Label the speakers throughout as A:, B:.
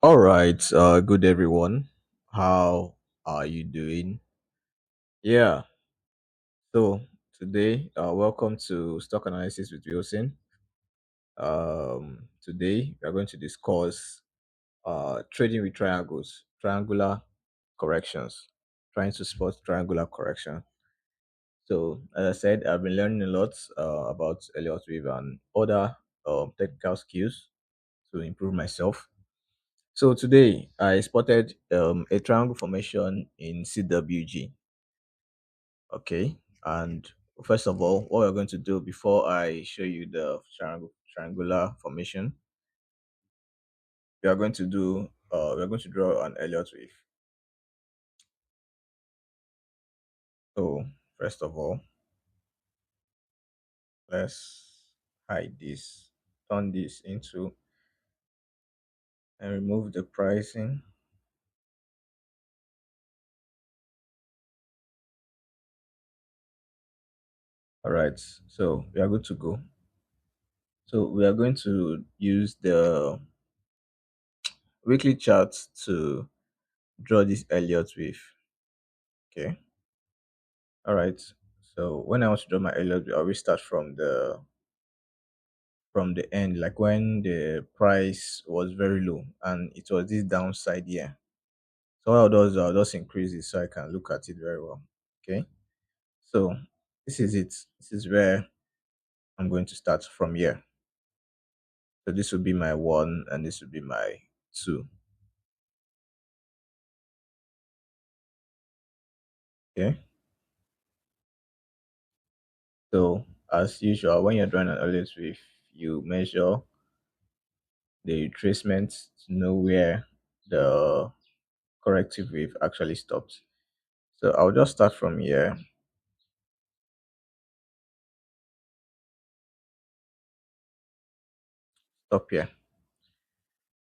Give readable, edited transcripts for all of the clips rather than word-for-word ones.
A: All right, good everyone. How are you doing? Yeah, so today, welcome to Stock Analysis with Wilson. Today, we are going to discuss trading with triangles, triangular corrections, trying to spot triangular correction. So, as I said, I've been learning a lot about Elliott wave and other technical skills to improve myself. So today I spotted a triangle formation in CWG. Okay, and first of all, what we're going to do before I show you the triangular formation, we are going to do we're going to draw an Elliott wave. So first of all, let's hide this, turn this into, and remove the pricing. All right, so we are good to go. So we are going to use the weekly chart to draw this Elliott wave. Okay. All right. So when I want to draw my Elliott wave, I always start from the end, like when the price was very low and it was this downside here. So what I'll do is I'll just increase it so I can look at it very well. Okay. So this is it. This is where I'm going to start from here. So this will be my one and this will be my two. Okay. So as usual, when you're drawing an Elliott wave, you measure the retracement to know where the corrective wave actually stopped. So I'll just start from here, stop here,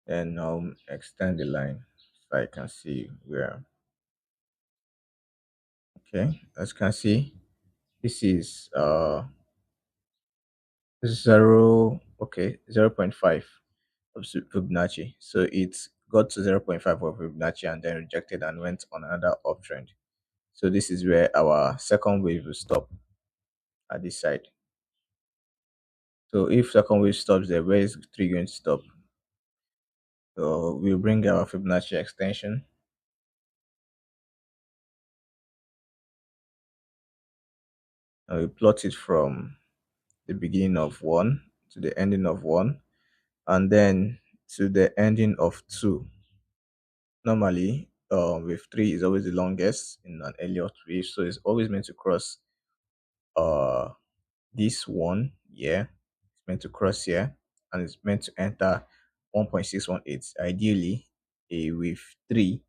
A: and extend the line so I can see where. Okay, as you can see, this is zero. Okay, 0.5 of Fibonacci. So it got to 0.5 of Fibonacci and then rejected and went on another uptrend. So this is where our second wave will stop at this side. So if second wave stops there, where is three going to stop? So we'll bring our Fibonacci extension and we plot it from the beginning of one to the ending of one and then to the ending of two. Normally, wave three is always the longest in an Elliott wave, so it's always meant to cross uh this one here. It's meant to cross here and it's meant to enter 1.618. Ideally, a wave three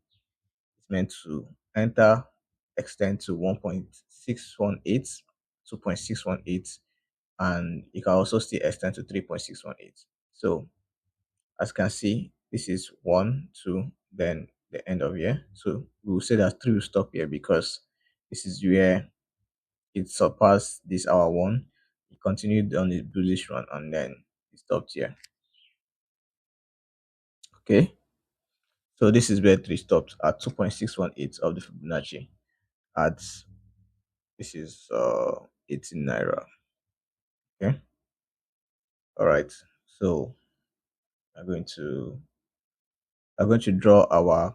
A: is meant to enter, extend to 1.618, 2.618, and it can also still extend to 3.618. So as you can see, this is 1, 2, then the end of here. So we will say that 3 will stop here because this is where it surpassed this hour 1. It continued on the bullish run and then it stopped here. Okay, so this is where 3 stops at 2.618 of the Fibonacci. At this is 18 naira. Okay, all right. So I'm going to draw our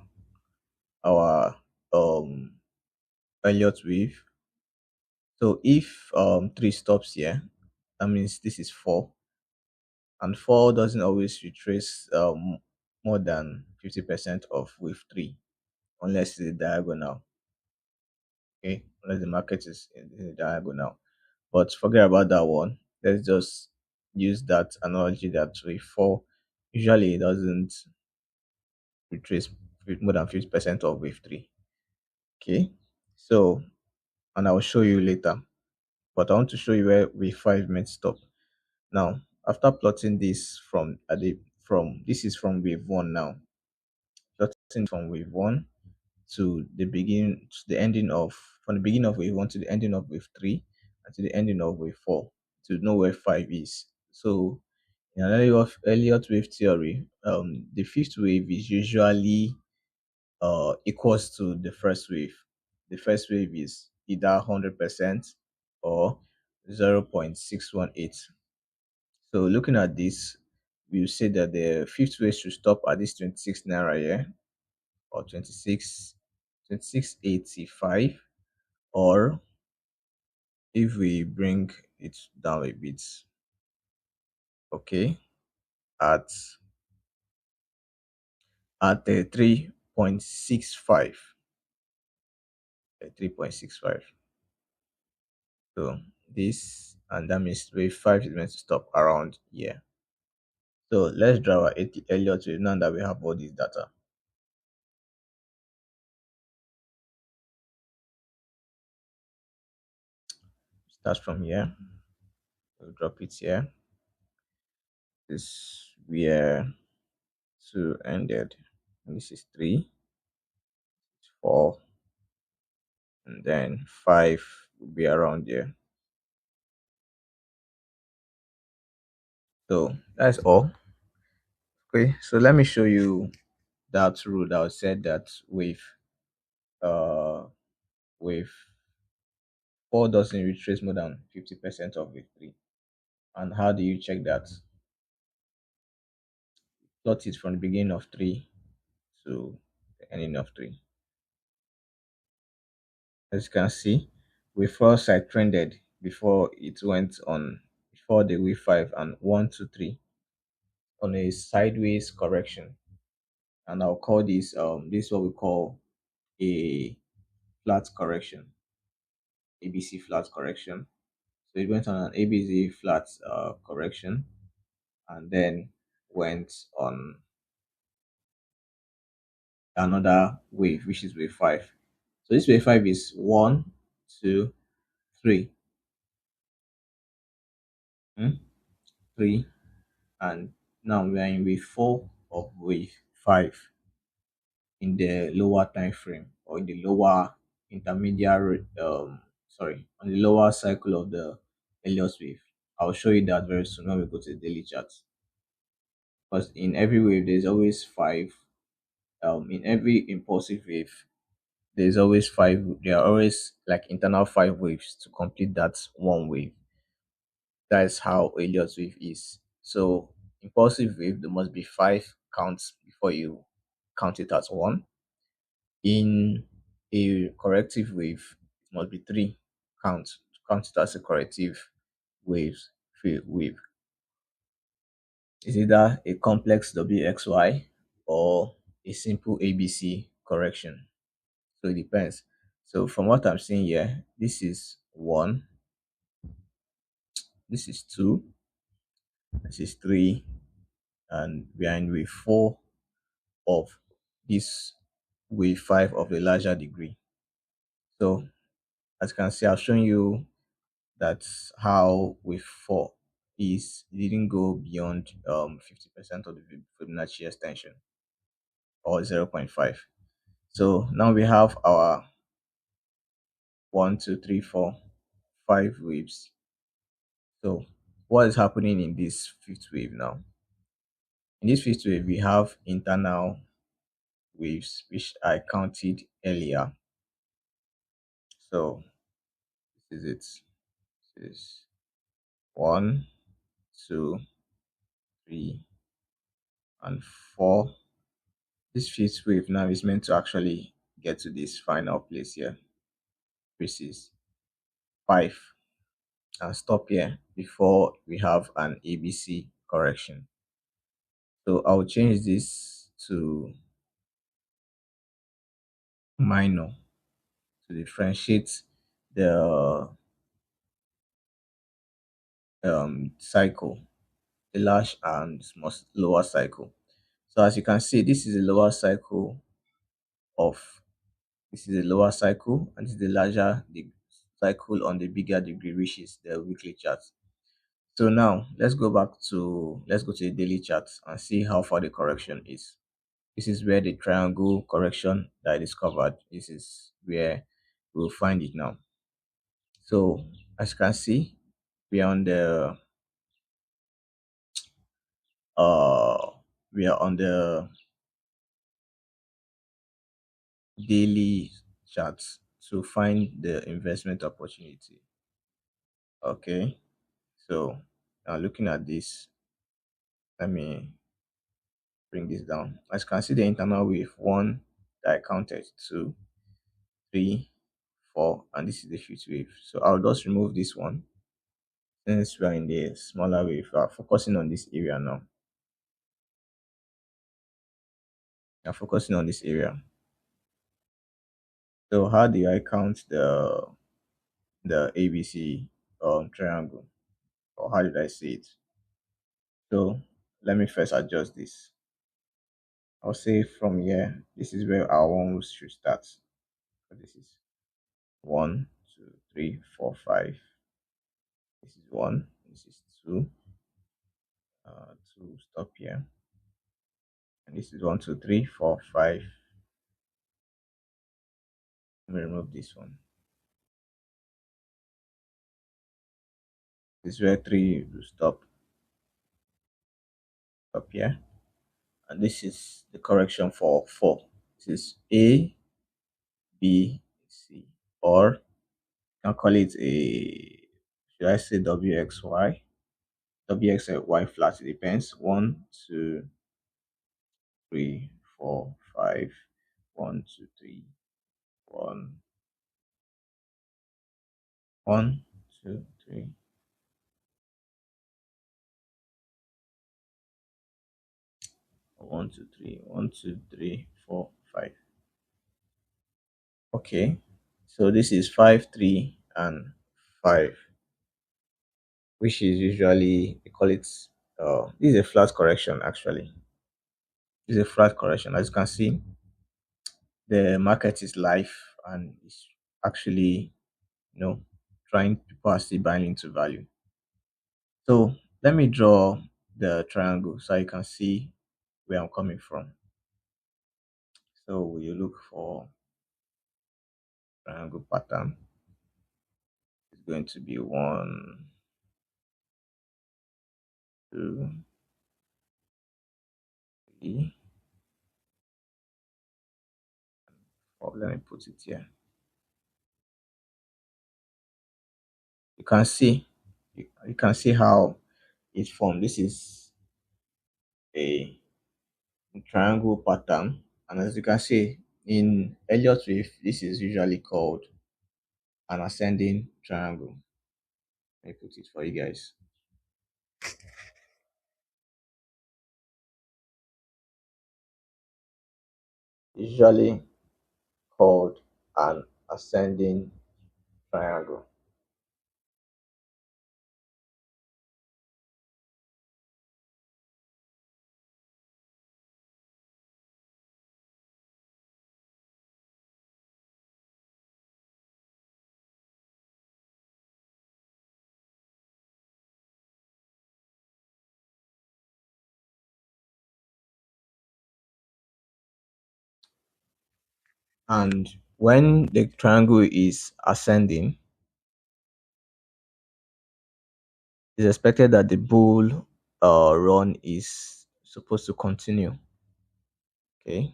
A: um Elliott wave. So if 3 stops here, that means this is 4, and 4 doesn't always retrace more than 50% of wave 3 unless it's a diagonal. Okay, unless the market is in a diagonal. But forget about that one. Let's just use that analogy that wave 4 usually doesn't retrace more than 50% of wave 3. Okay, so and I will show you later. But I want to show you where wave 5 meant stop. Now, after plotting this from this is from wave 1 now. Plotting from wave 1 to the beginning to the ending of from the beginning of wave 1 to the ending of wave 3 and to the ending of wave 4 to know where 5 is. So In an Elliott wave theory, the fifth wave is usually equals to the first wave. The first wave is either 100% or 0.618. So looking at this, we will say that the fifth wave should stop at this 26 naira here, or 26.85, or if we bring it down a bit, okay, at 3.65, 3.65. So this, and that means wave 5 is meant to stop around here. So let's draw our Elliott wave now that we have all this data. Start from here. We'll drop it here. This where 2 ended. And this is 3, 4, and then 5 will be around here. So that's all. Okay, so let me show you that rule that said that uh with 4 doesn't retrace more than 50% of wave 3. And how do you check that? Plot it from the beginning of 3 to the ending of 3. As you can see, wave 4 side trended before it went on, before the wave 5, and 1, 2, 3 on a sideways correction. And I'll call this this is what we call a flat correction, ABC flat correction. So it went on an ABC flat correction, and then went on another wave, which is wave 5. So this wave 5 is 1, 2, 3, 3, and now we are in wave 4 of wave 5 in the lower time frame, or in the lower intermediary sorry, on the lower cycle of the Elliott wave. I'll show you that very soon when we go to the daily chart. Because in every wave there's always 5. In every impulsive wave there's always 5. There are always like internal 5 waves to complete that one wave. That's how Elliott wave is. So impulsive wave, there must be 5 counts before you count it as one. In a corrective wave, it must be 3 counts to count it as a corrective wave. It's either a complex WXY or a simple ABC correction. So it depends. So from what I'm seeing here, this is 1, this is 2, this is 3, and we are in wave 4 of this wave 5 of a larger degree. So as you can see, I've shown you that's how wave 4 is. It didn't go beyond 50% of the Fibonacci extension, or 0.5. So now we have our 1, 2, 3, 4, 5 waves. So what is happening in this fifth wave now? In this fifth wave, we have internal waves, which I counted earlier. So this is it. This is 1, 2, 3, and 4. This fifth wave now is meant to actually get to this final place here, which is 5, and stop here before we have an ABC correction. So I'll change this to minor to differentiate the cycle, the large and lower cycle. So as you can see, this is a lower cycle of this is a lower cycle, and this is the larger the cycle on the bigger degree, which is the weekly chart. So now let's go to the daily chart and see how far the correction is. This is where the triangle correction that I discovered. This is where we'll find it now. So as you can see, we are on the uh we are on the daily charts to find the investment opportunity. Okay, so now looking at this, let me bring this down. As you can see, the internal wave one that I counted, two, three, four, and this is the fifth wave. So I'll just remove this one since we are in the smaller wave. We are focusing on this area now. We are focusing on this area. So how do I count the ABC triangle, or how did I say it? So let me first adjust this. I'll say from here, this is where our one should start. So this is one, two, three, four, five. This is one. This is two. Two. Stop here. And this is one, two, three, four, five. Let me remove this one. This is where three will stop. Stop here. And this is the correction for four. This is A, B, C, or you can call it a, should I say WXY? WXY flat, it depends. One, two, three, four, five. One, two, three, one, one, two, three. One, two, three, one, two, three, four, five. Okay. So this is five, three, and five, which is usually we call it this is a flat correction actually. This is a flat correction. As you can see, the market is live and it's actually, you know, trying, people are still buying into value. So let me draw the triangle so you can see where I'm coming from. So you look for triangle pattern. It's going to be one, two, three, four. Let me put it here. You can see, you can see how it formed. This is a triangle pattern, and as you can see in Elliott wave, this is usually called an ascending triangle. Let me put it for you guys. Usually called an ascending triangle. And when the triangle is ascending, it's expected that the bull run is supposed to continue. Okay.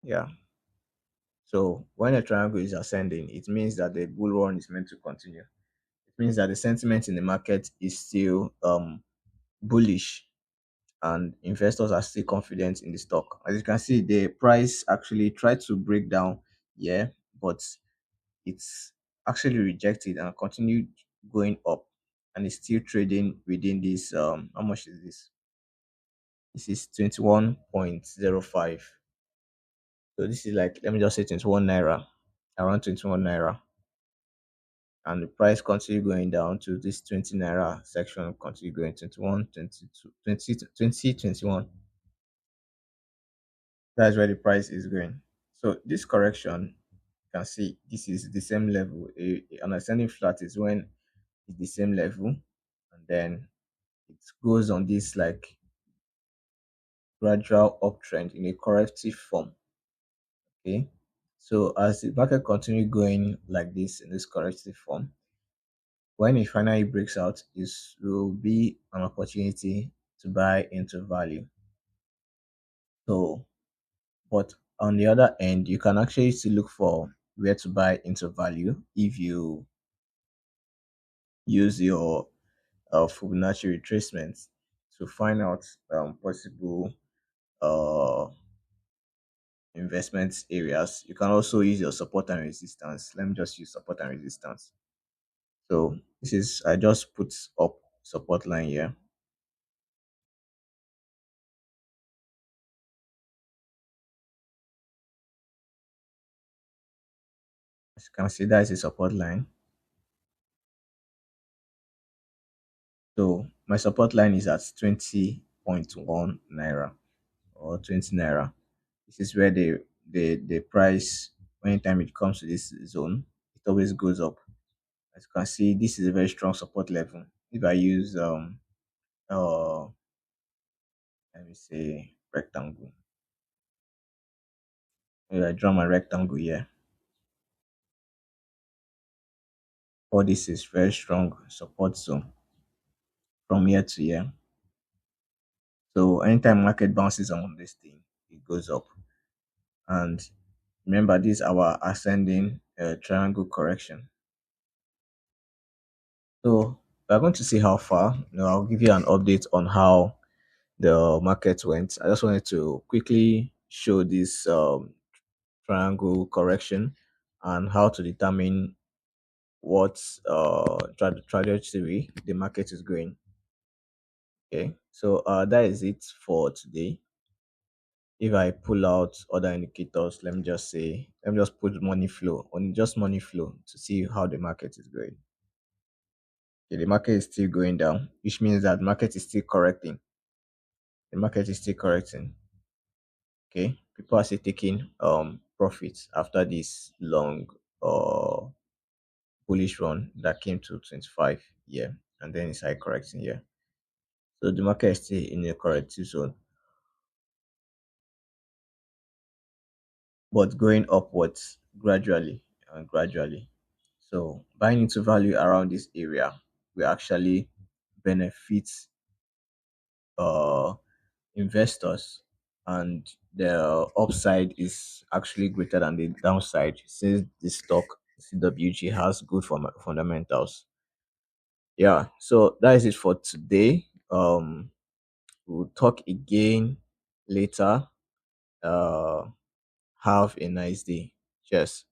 A: Yeah. So when a triangle is ascending, it means that the bull run is meant to continue. It means that the sentiment in the market is still bullish and investors are still confident in the stock. As you can see, the price actually tried to break down, yeah, but it's actually rejected and continued going up, and it's still trading within this. How much is this? This is 21.05. So this is like, let me just say 21 naira, around 21 naira, and the price continue going down to this 20 naira section, continue going 21, 22, 20, 20, 21. That's where the price is going. So this correction, you can see this is the same level. An ascending flat is when it's the same level, and then it goes on this like gradual uptrend in a corrective form. Okay. So as the market continue going like this in this corrective form, when it finally breaks out, it will be an opportunity to buy into value. So, but on the other end, you can actually still look for where to buy into value if you use your Fibonacci retracements to find out possible uh, investment areas. You can also use your support and resistance. Let me just use support and resistance. So this is, I just put up support line here. As you can see, that is a support line. So my support line is at 20.1 naira or 20 naira. This is where the price, anytime it comes to this zone, it always goes up. As you can see, this is a very strong support level. If I use uh let me say rectangle. If I draw my rectangle here, all this is very strong support zone from here to here. So anytime market bounces on this thing, it goes up. And remember, this is our ascending triangle correction. So we're going to see how far. I'll give you an update on how the market went. I just wanted to quickly show this triangle correction and how to determine what trajectory the market is going. Okay, so that is it for today. If I pull out other indicators, let me just put money flow on, just money flow, to see how the market is going. Okay, the market is still going down, which means that market is still correcting. The market is still correcting. Okay, people are still taking profits after this long uh bullish run that came to 25 here, and then it's high correcting here. So the market is still in a corrective zone, but going upwards gradually and gradually. So buying into value around this area will actually benefit uh investors, and the upside is actually greater than the downside since the stock CWG has good fundamentals. Yeah, so that is it for today. We'll talk again later. uh have a nice day. Cheers.